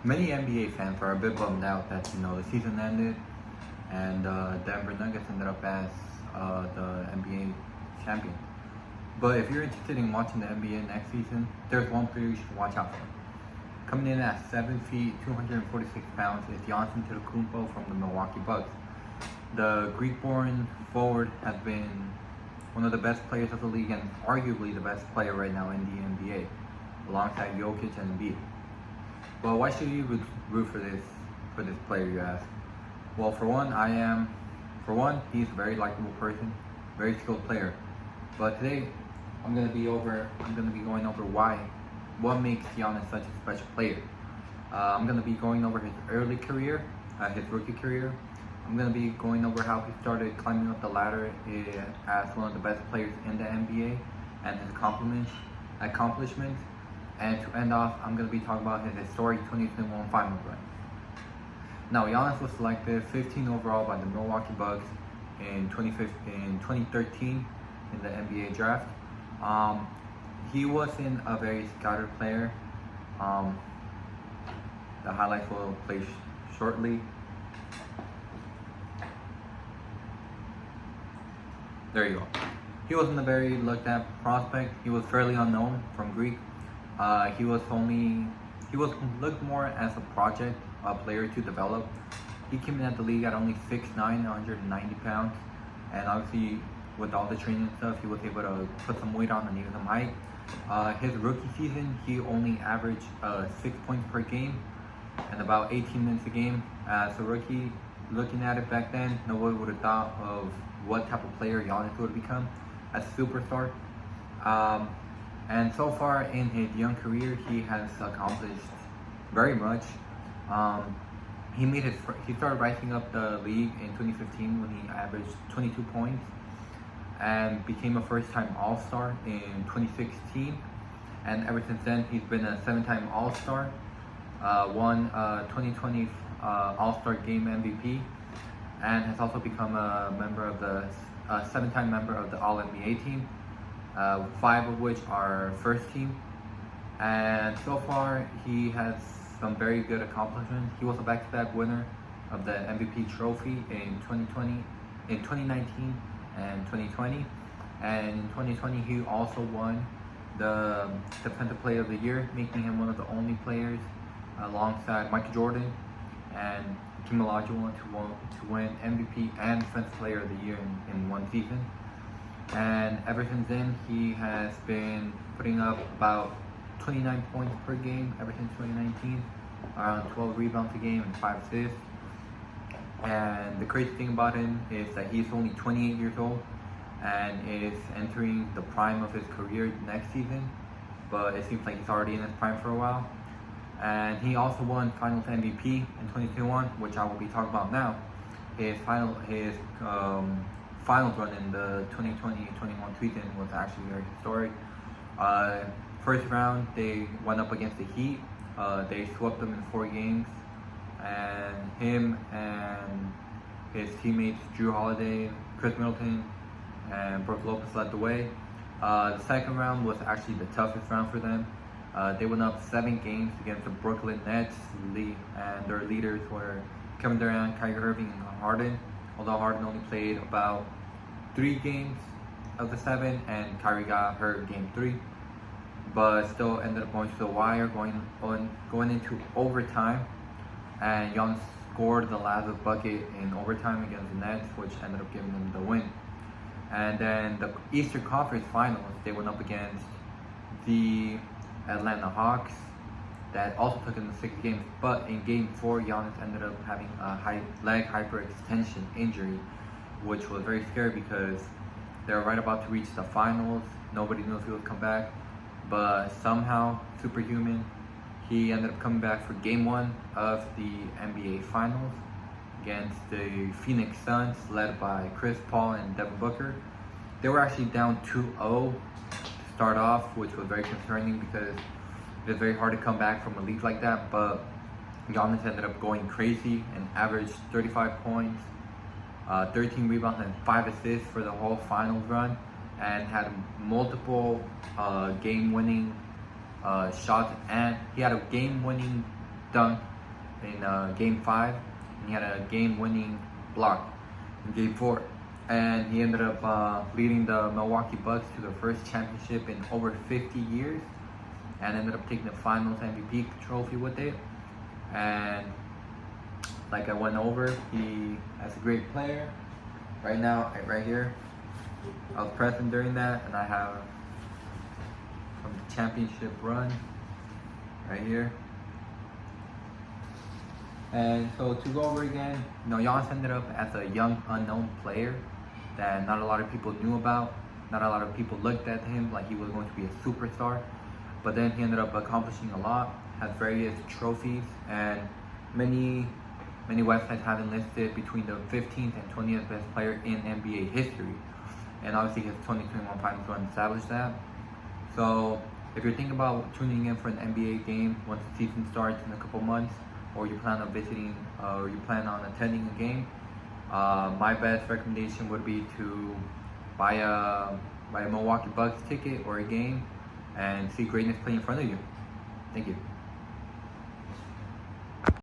Many NBA fans are a bit bummed out that the season ended and Denver Nuggets ended up as the NBA champion. But if you're interested in watching the NBA next season, there's one player you should watch out for. Coming in at 7 feet, 246 pounds is Giannis Antetokounmpo from the Milwaukee Bucks. The Greek-born forward has been one of the best players of the league and arguably the best player right now in the NBA, alongside Jokic and Embiid. Well, why should you root for this player, you ask? Well, for one, he's a very likable person, very skilled player. But today, I'm gonna be going over what makes Giannis such a special player. I'm gonna be going over his early career, his rookie career. I'm gonna be going over how he started climbing up the ladder as one of the best players in the NBA and his accomplishments. And to end off, I'm going to be talking about his historic 2021 Finals run. Now, Giannis was selected 15 overall by the Milwaukee Bucks in 2013 in the NBA draft. He wasn't a very scouted player. The highlights will play shortly. There you go. He wasn't a very looked at prospect. He was fairly unknown from Greek. He was looked more as a project, a player to develop. He came in at the league at only 6'9", 190 pounds, and obviously with all the training and stuff, he was able to put some weight on and even some height. His rookie season, he only averaged 6 points per game and about 18 minutes a game. As a rookie, looking at it back then, nobody would have thought of what type of player Giannis would become as a superstar. And so far in his young career, he has accomplished very much. He started rising up the league in 2015 when he averaged 22 points and became a first-time All-Star in 2016. And ever since then, he's been a 7-time All-Star, won 2020 All-Star Game MVP, and has also become a 7-time member of the All-NBA team. 5 of which are first team, and so far he has some very good accomplishments. He was a back-to-back winner of the MVP trophy in 2019 and 2020, and in 2020 he also won the Defensive Player of the Year, making him one of the only players alongside Michael Jordan and Hakeem Olajuwon to win MVP and Defensive Player of the Year in one season. And ever since then, he has been putting up about 29 points per game ever since 2019, around 12 rebounds a game and 5 assists. And the crazy thing about him is that he's only 28 years old and is entering the prime of his career next season, but it seems like he's already in his prime for a while. And he also won Finals MVP in 2021, which I will be talking about now. His finals run in the 2020-21 season was actually very historic. First round, they went up against the Heat. They swept them in 4 games, and him and his teammates Drew Holiday, Chris Middleton, and Brook Lopez led the way. The second round was actually the toughest round for them. They went up 7 games against the Brooklyn Nets, and their leaders were Kevin Durant, Kyrie Irving, and Harden. Although Harden only played about 3 games of the 7, and Kyrie got hurt game 3, but still ended up going to the wire, going into overtime, and Giannis scored the last bucket in overtime against the Nets, which ended up giving them the win. And then the Eastern Conference Finals, they went up against the Atlanta Hawks, that also took in the 6 games, but in game 4, Giannis ended up having a leg hyperextension injury, which was very scary because they were right about to reach the finals. Nobody knew if he would come back, but somehow, superhuman, he ended up coming back for game 1 of the NBA Finals against the Phoenix Suns, led by Chris Paul and Devin Booker. They were actually down 2-0 to start off, which was very concerning because it's very hard to come back from a lead like that, but Giannis ended up going crazy and averaged 35 points, 13 rebounds, and 5 assists for the whole finals run, and had multiple game-winning shots, and he had a game-winning dunk in Game 5, and he had a game-winning block in Game 4. And he ended up leading the Milwaukee Bucks to their first championship in over 50 years, and ended up taking the Finals MVP trophy with it. And like I went over, he as a great player. Right now, right here, I was present during that, and I have from the championship run right here. And so to go over again, Giannis ended up as a young unknown player that not a lot of people knew about. Not a lot of people looked at him like he was going to be a superstar. But then he ended up accomplishing a lot, has various trophies, and many websites have him listed between the 15th and 20th best player in NBA history. And obviously his 2021 Finals run established that. So if you're thinking about tuning in for an NBA game once the season starts in a couple months, or you plan on visiting, or you plan on attending a game, my best recommendation would be to buy a Milwaukee Bucks ticket or a game and see greatness play in front of you. Thank you.